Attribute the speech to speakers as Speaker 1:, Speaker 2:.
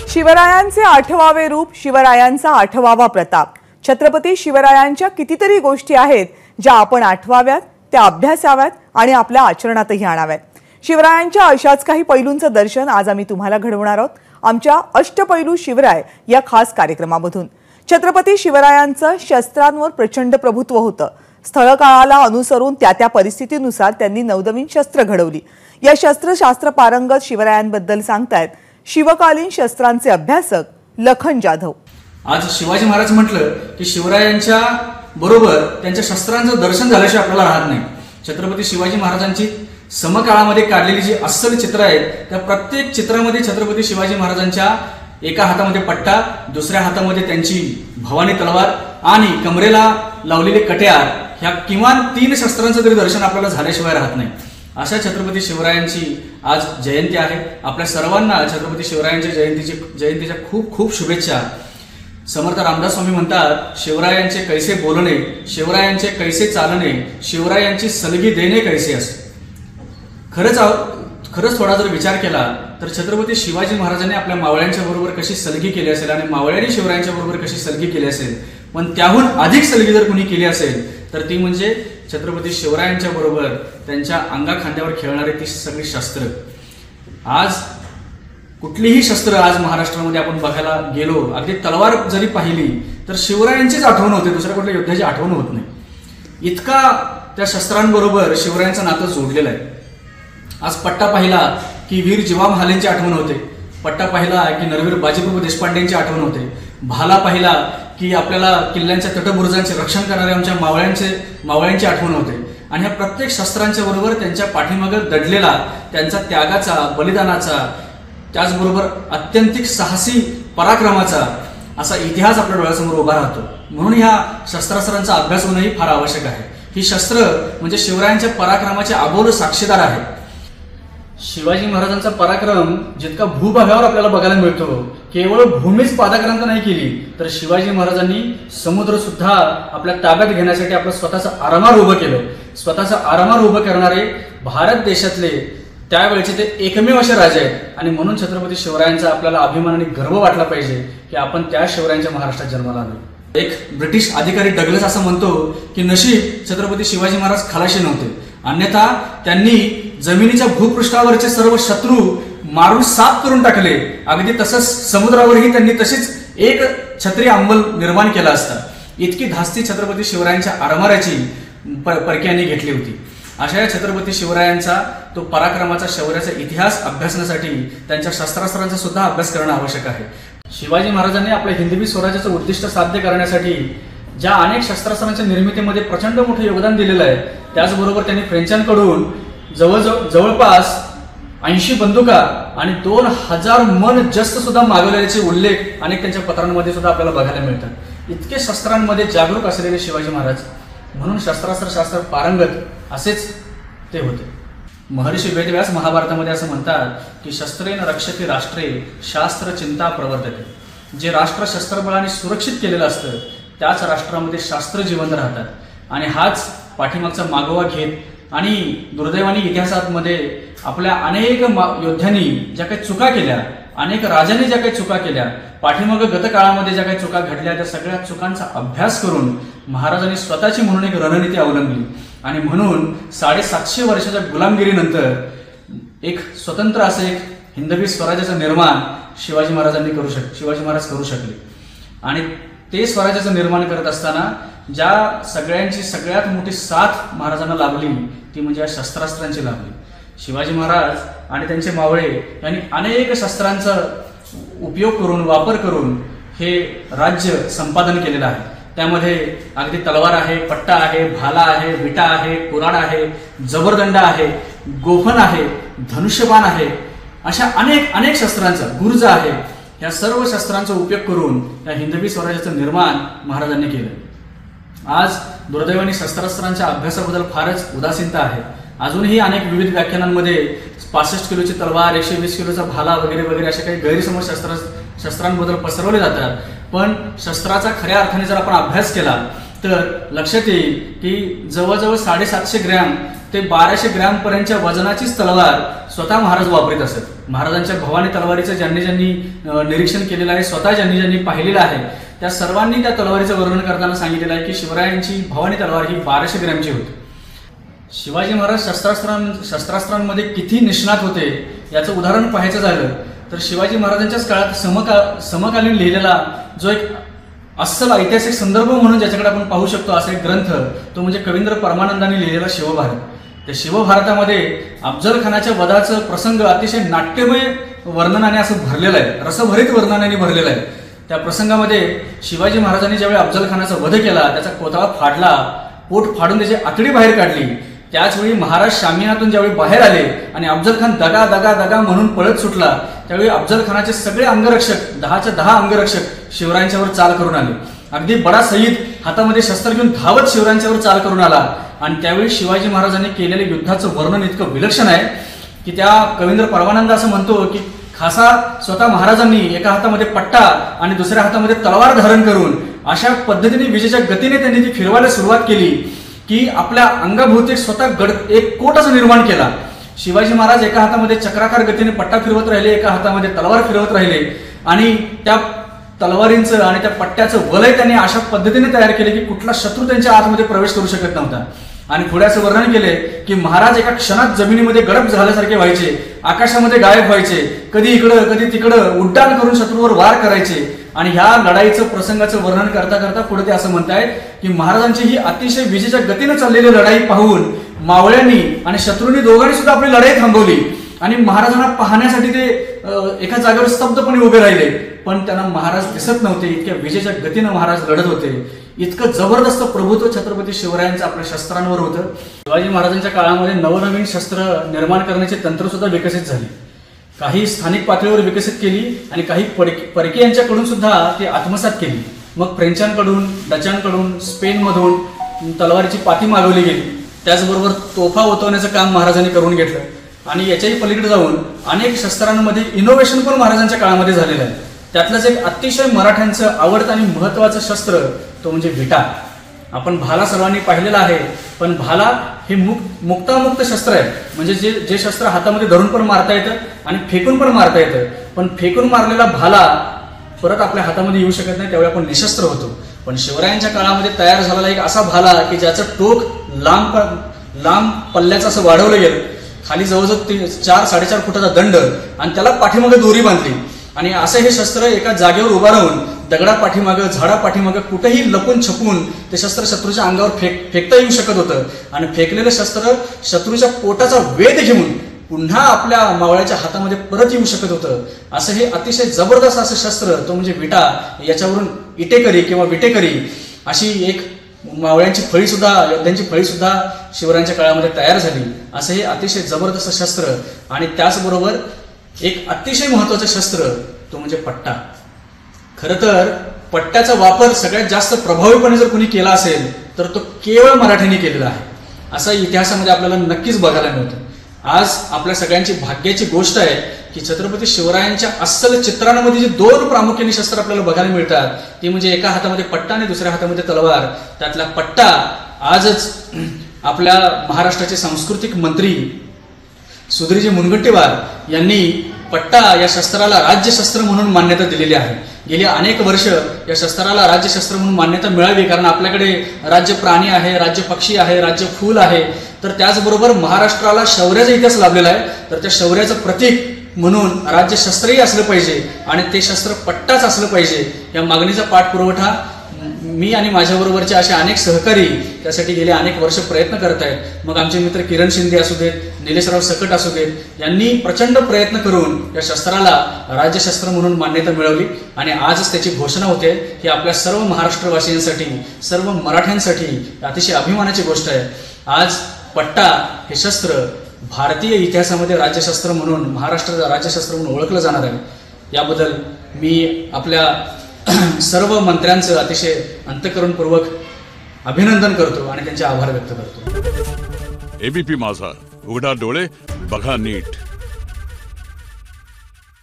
Speaker 1: शिवरायांचे 8वावे रूप, शिवरायांचा 8वावा प्रताप. छत्रपती शिवरायांच्या कितीतरी गोष्टी आहेत ज्या आपण आठवाव्यात, त्या अभ्यासाव्यात आणि आपल्या आचरणातही आणाव्यात. शिवरायांच्या अशाच काही पैलूंचं दर्शन आज आम्ही तुम्हाला घडवणार आहोत आमच्या अष्टपैलू शिवराय या खास कार्यक्रमामधून. छत्रपती शिवरायांचं शस्त्रांवर प्रचंड प्रभुत्व होतं. स्थळ काळाला अनुसरून त्या परिस्थितीनुसार त्यांनी नवनवीन शस्त्र घडवली. या शस्त्रशास्त्र पारंगत शिवरायांबद्दल सांगतायत शिवकालीन शस्त्रांचे अभ्यासक लखन जाधव.
Speaker 2: आज शिवाजी महाराज म्हटलं की शिवरायांच्या बरोबर त्यांच्या शस्त्रांचं दर्शन झाल्याशिवाय आपल्याला राहत नाही. छत्रपती शिवाजी महाराजांची समकाळामध्ये काढलेली जी अस्सल चित्र आहेत त्या प्रत्येक चित्रामध्ये छत्रपती शिवाजी महाराजांच्या एका हातामध्ये पट्टा, दुसऱ्या हातामध्ये त्यांची भवानी तलवार आणि कमरेला लावलेले कट्यार, ह्या किमान 3 शस्त्रांचं तरी दर्शन आपल्याला झाल्याशिवाय राहत नाही. अशा छत्रपती शिवरायांची आज जयंती आहे. आपल्या सर्वांना छत्रपती शिवरायांच्या जयंतीच्या खूप खूप शुभेच्छा. समर्थ रामदास स्वामी म्हणतात, शिवरायांचे कैसे बोलणे, शिवरायांचे कैसे चालणे, शिवरायांची सलगी देणे कैसे असे. खरंच थोडा जर विचार केला तर छत्रपती शिवाजी महाराजांनी आपल्या मावळ्यांच्या बरोबर कशी सलगी केली असेल आणि मावळ्यांनी शिवरायांच्या बरोबर कशी सलगी केली असेल, पण त्याहून अधिक सलगी जर कुणी केली असेल तर ती म्हणजे छत्रपती शिवरायांच्या बरोबर त्यांच्या अंगा खांद्यावर खेळणारे ती सगळी शस्त्र. आज कुठलीही शस्त्र आज महाराष्ट्रामध्ये आपण बघायला गेलो, अगदी तलवार जरी पाहिली तर शिवरायांचीच आठवण होते, दुसऱ्या कुठल्या योद्ध्याची आठवण होत नाही. इतका त्या शस्त्रांबरोबर शिवरायांचं नातं जोडलेलं आहे. आज पट्टा पाहिला की वीर जीवा महालेंची आठवण होते, पट्टा पाहिला की नरवीर बाजीप्रभू देशपांडेंची आठवण होते, भाला पाहिला की आपल्याला किल्ल्यांच्या तटबुरुजांचे रक्षण करणारे आमच्या मावळ्यांची आठवण होते. आणि ह्या प्रत्येक शस्त्रांच्या बरोबर त्यांच्या पाठीमागे दडलेला त्यांचा त्यागाचा, बलिदानाचा, त्याचबरोबर अत्यंतिक साहसी पराक्रमाचा असा इतिहास आपल्या डोळ्यासमोर उभा राहतो. म्हणून ह्या शस्त्रास्त्रांचा अभ्यास होणंही फार आवश्यक आहे. ही शस्त्र म्हणजे शिवरायांच्या पराक्रमाचे अबोल साक्षीदार आहेत. शिवाजी महाराजांचा पराक्रम जितका भूभागावर आपल्याला बघायला मिळतो, केवळ भूमीच पादाक्रांत नाही केली तर शिवाजी महाराजांनी समुद्र सुद्धा आपल्या ताब्यात घेण्यासाठी आपलं स्वतःचं आरमार उभं केलं. स्वतःचं आरमार उभं करणारे भारत देशातले त्यावेळेचे ते एकमेव असे राजे आहेत. आणि म्हणून छत्रपती शिवरायांचा आपल्याला अभिमान आणि गर्व वाटला पाहिजे की आपण त्या शिवरायांच्या महाराष्ट्रात जन्माला आलो. एक ब्रिटिश अधिकारी डगलस असं म्हणतो की नशीब छत्रपती शिवाजी महाराज खलाशी नव्हते, अन्यथा त्यांनी जमिनीच्या भूपृष्ठावरचे सर्व शत्रू मारून साफ करून टाकले. अगदी तसंच समुद्रावरही त्यांनी तशीच एक छत्री अंमल निर्माण केला असता. इतकी धास्ती छत्रपती शिवरायांच्या आरमाराची परक्यांनी घेतली होती. अशा या छत्रपती शिवरायांचा तो पराक्रमाचा, शौर्याचा इतिहास अभ्यासण्यासाठी त्यांच्या शस्त्रास्त्रांचा सुद्धा अभ्यास करणं आवश्यक आहे. शिवाजी महाराजांनी आपल्या हिंदवी स्वराज्याचं उद्दिष्ट साध्य करण्यासाठी ज्या अनेक शस्त्रास्त्रांच्या निर्मितीमध्ये प्रचंड मोठं योगदान दिलेलं आहे, त्याचबरोबर त्यांनी फ्रेंचांकडून जवळपास 80 बंदुका आणि 2000 मन जस्त सुद्धा मागवल्याचे उल्लेख अनेक त्यांच्या पत्रांमध्ये सुद्धा आपल्याला बघायला मिळतात. इतके शस्त्रांमध्ये जागरूक असलेले शिवाजी महाराज, म्हणून शास्त्र पारंगत असेच ते होते. महर्षी वेदव्यास महाभारतामध्ये असं म्हणतात की शस्त्रेन रक्षते राष्ट्रे शास्त्र चिंता प्रवर्तते. जे राष्ट्र शस्त्रबळाने सुरक्षित केलेलं असतं त्याच राष्ट्रामध्ये शास्त्र जिवंत राहतात. आणि हाच पाठीमागचा मागोवा घेत आणि दुर्दैवाने इतिहासामध्ये आपल्या अनेक योद्ध्यांनी ज्या काही चुका केल्या, अनेक राजांनी ज्या काही चुका केल्या, पाठीमागे गतकाळामध्ये ज्या काही चुका घडल्या, त्या सगळ्या चुकांचा अभ्यास करून महाराजांनी स्वतःची म्हणून एक रणनीती अवलंबली. आणि म्हणून 750 वर्षाच्या गुलामगिरीनंतर एक स्वतंत्र असं एक हिंदवी स्वराज्याचं निर्माण शिवाजी महाराज करू शकले. आणि ते स्वराज्याचं निर्माण करत असताना ज्या सगळ्यांची सगळ्यात मोठी साथ महाराजांना लाभली ती म्हणजे या शस्त्रास्त्रांची लाभली. शिवाजी महाराज आणि त्यांचे मावळे यांनी अनेक शस्त्रांचा उपयोग करून, वापर करून हे राज्य संपादन केलेलं आहे. त्यामध्ये अगदी तलवार आहे, पट्टा आहे, भाला आहे, विटा आहे, कुऱ्हाड आहे, जबरदंड आहे, गोफण आहे, धनुष्यबाण आहे, अशा अनेक शस्त्रांचा, गुर्ज आहे, या सर्व शस्त्रांचा उपयोग करून या हिंदवी स्वराज्याचं निर्माण महाराजांनी केलं. आज दुर्दैवाने शस्त्रास्त्रांच्या अभ्यासाबद्दल फारच उदासीनता आहे. अजूनही अनेक विविध व्याख्यानांमध्ये 65 किलोची तलवार, 120 किलोचा भाला वगैरे वगैरे असे काही गैरसमज शस्त्रांबद्दल पसरवले जातात. पण शस्त्राचा खऱ्या अर्थाने जर आपण अभ्यास केला तर लक्षात येईल की जवळजवळ 750 ग्रॅम ते 1200 ग्रॅम पर्यंतच्या वजनाचीच तलवार स्वतः महाराज वापरीत असत। महाराजांच्या भवानी तलवारीचं ज्यांनी ज्यांनी निरीक्षण केलेलं आहे, स्वतः ज्यांनी ज्यांनी पाहिलेलं आहे, त्या सर्वांनी त्या तलवारीचं वर्णन करताना सांगितलेलं आहे की शिवरायांची भवानी तलवार ही 1200 ग्रॅमची होती। शिवाजी महाराज शस्त्रास्त्रांमध्ये किती निष्णात होते याचं उदाहरण पाहायचं झालं तर शिवाजी महाराजांच्याच काळात समकालीन लिहिलेला जो एक अस्सल ऐतिहासिक संदर्भ म्हणून ज्याच्याकडे आपण पाहू शकतो असा एक ग्रंथ, तो म्हणजे कवींद्र परमानंदांनी लिहिलेला शिवभारत। त्या शिवभारतामध्ये अफजल खानाच्या वधाचं प्रसंग अतिशय नाट्यमय वर्णनाने असं भरलेलं आहे, रसभरीत वर्णनाने भरलेलं आहे। त्या प्रसंगामध्ये शिवाजी महाराजांनी ज्यावेळी अफजल खानाचा वध केला, त्याचा कोथळा फाडला, पोट फाडून त्याची आतडी बाहेर काढली, त्याचवेळी महाराज शामियानातून ज्यावेळी बाहेर आले आणि अफजल खान दगा दगा दगा म्हणून पळत सुटला, त्यावेळी अफजल खानाचे सगळे अंगरक्षक 10च्या 10 अंगरक्षक शिवरायांच्यावर चाल करून आले। अगदी बडा सईद हातामध्ये शस्त्र घेऊन धावत शिवरायांच्यावर चाल करून आला आणि त्यावेळी शिवाजी महाराजांनी केलेले युद्धाचं वर्णन इतकं विलक्षण आहे की त्या कवींद्र परमानंद असं म्हणतो की खासा स्वतः महाराजांनी एका हातामध्ये पट्टा आणि दुसऱ्या हातामध्ये तलवार धारण करून अशा पद्धतीने विजेच्या गतीने त्यांनी ती फिरवायला सुरुवात केली की आपल्या अंगाभोवती स्वतः एक कोटच निर्माण केला। शिवाजी महाराज एका हातामध्ये चक्राकार गतीने पट्टा फिरवत राहिले, एका हातामध्ये तलवार फिरवत राहिले आणि त्या तलवारींचं आणि त्या पट्ट्याचं वलय त्यांनी अशा पद्धतीने तयार केले की कुठला शत्रू त्यांच्या आतमध्ये प्रवेश करू शकत नव्हता। आणि पुढे असं वर्णन केले की महाराज एका क्षणात जमिनीमध्ये गडप झाल्यासारखे व्हायचे, आकाशामध्ये गायब व्हायचे, कधी इकडं कधी तिकडं उड्डाण करून शत्रूवर वार करायचे। आणि ह्या लढाईचं प्रसंगाचं वर्णन करता करता पुढे ते असं म्हणतायत की महाराजांची ही अतिशय विजेच्या गतीने चाललेली लढाई पाहून मावळ्यांनी आणि शत्रूंनी दोघांनी सुद्धा आपली लढाई थांबवली आणि महाराजांना पाहण्यासाठी ते एका जागेवर स्तब्धपणे उभे राहिले, पण त्यांना महाराज दिसत नव्हते, इतक्या विजेच्या गतीने महाराज लढत होते। इतकं जबरदस्त प्रभुत्व छत्रपती शिवरायांचं आपल्या शस्त्रांवर होतं। शिवाजी महाराजांच्या काळामध्ये नवनवीन शस्त्र निर्माण करण्याचे तंत्र सुद्धा विकसित झाले, काही स्थानिक पातळीवर विकसित केली आणि काही परकीयांच्याकडून सुद्धा ते आत्मसात केली। मग फ्रेंचांकडून, डचांकडून, स्पेनमधून तलवारीची पाती मागवली गेली, त्याचबरोबर तोफा उतरवण्याचं काम महाराजांनी करून घेतलं आणि याच्याही पलीकडे जाऊन अनेक शस्त्रांमध्ये इनोव्हेशन पण महाराजांच्या काळामध्ये झालेलं आहे। त्यातलंच एक अतिशय मराठ्यांचं आवडतं आणि महत्वाचं शस्त्र तो म्हणजे विटा। आपण भाला सर्वांनी पाहिलेला आहे, पण भाला हे मुक्तामुक्त शस्त्र आहे, म्हणजे जे शस्त्र हातामध्ये धरून पण मारता येतं आणि फेकून पण मारता येतं, पण फेकून मारलेला भाला परत आपल्या हातामध्ये येऊ शकत नाही, त्यावेळी आपण निशस्त्र होतो। पण शिवरायांच्या काळामध्ये तयार झालेला एक असा भाला की ज्याचं टोक लांब पल्ल्याचं असं वाढवलं गेलं, खाली जवळजवळ 4-4.5 फुटाचा दंड आणि त्याला पाठीमागे दोरी बांधली आणि असं हे शस्त्र एका जागेवर उभा राहून दगडा पाठीमागं, झाडा पाठीमागं कुठेही लपून छपून ते शस्त्र शत्रूच्या अंगावर फेकता येऊ शकत होतं आणि फेकलेलं शस्त्र शत्रूच्या पोटाचा वेध घेऊन पुन्हा आपल्या मावळ्याच्या हातामध्ये परत येऊ शकत होतं। असं हे अतिशय जबरदस्त असं शस्त्र तो म्हणजे विटा। याच्यावरून इटेकरी किंवा विटेकरी अशी एक मावळ्यांची फळी सुद्धा, योद्ध्यांची फळी सुद्धा शिवरायांच्या काळामध्ये तयार झाली। असं हे अतिशय जबरदस्त शस्त्र आणि त्याचबरोबर एक अतिशय महत्वाचं शस्त्र तो म्हणजे पट्टा। खरं तर पट्ट्याचा वापर सगळ्यात जास्त प्रभावीपणे जर कोणी केला असेल तर तो केवळ मराठ्यांनी केलेला आहे, असं इतिहासामध्ये आपल्याला नक्कीच बघायला मिळतं। आज आपल्या सगळ्यांची भाग्याची गोष्ट आहे की छत्रपती शिवरायांच्या अस्सल चित्रांमध्ये जे 2 प्रामुख्याने शस्त्र आपल्याला बघायला मिळतात ते म्हणजे एका हातामध्ये पट्टा आणि दुसऱ्या हातामध्ये तलवार। त्यातला पट्टा आजच आपल्या महाराष्ट्राचे सांस्कृतिक मंत्री सुधीरजी मुनगंटीवार यांनी पट्टा या शस्त्राला राज्यशस्त्र म्हणून मान्यता दिलेली आहे। गेली अनेक वर्ष या शस्त्राला राज्यशस्त्र म्हणून मान्यता मिळावी, कारण आपल्याकडे राज्य प्राणी आहे, राज्य पक्षी आहे, राज्य फूल आहे, तर त्याचबरोबर महाराष्ट्राला शौर्याचा इतिहास लाभलेला आहे, तर त्या शौर्याचं प्रतीक म्हणून राज्यशस्त्रही असलं पाहिजे आणि ते शस्त्र पट्टाच असलं पाहिजे। या मागणीचा पाठपुरवठा मी आणि माझ्याबरोबरचे असे अनेक सहकारी त्यासाठी गेले अनेक वर्ष प्रयत्न करत आहेत। मग आमचे मित्र किरण शिंदे असू देत, निलेशराव सकट असू देत, यांनी प्रचंड प्रयत्न करून या शस्त्राला राज्यशस्त्र म्हणून मान्यता मिळवली आणि आजच त्याची घोषणा होते। ही आपल्या सर्व महाराष्ट्रवासियांसाठी, सर्व मराठ्यांसाठी अतिशय अभिमानाची गोष्ट आहे। आज पट्टा हे शस्त्र भारतीय इतिहासामध्ये राज्यशस्त्र म्हणून, महाराष्ट्राचं राज्यशस्त्र म्हणून ओळखलं जाणार आहे। याबद्दल मी आपल्या सर्व मंत्र्यांचं अतिशय अंतःकरणपूर्वक अभिनंदन करतो आणि त्यांचे आभार व्यक्त करतो।
Speaker 3: एबीपी माझा, उघडा डोळे बघा नीट।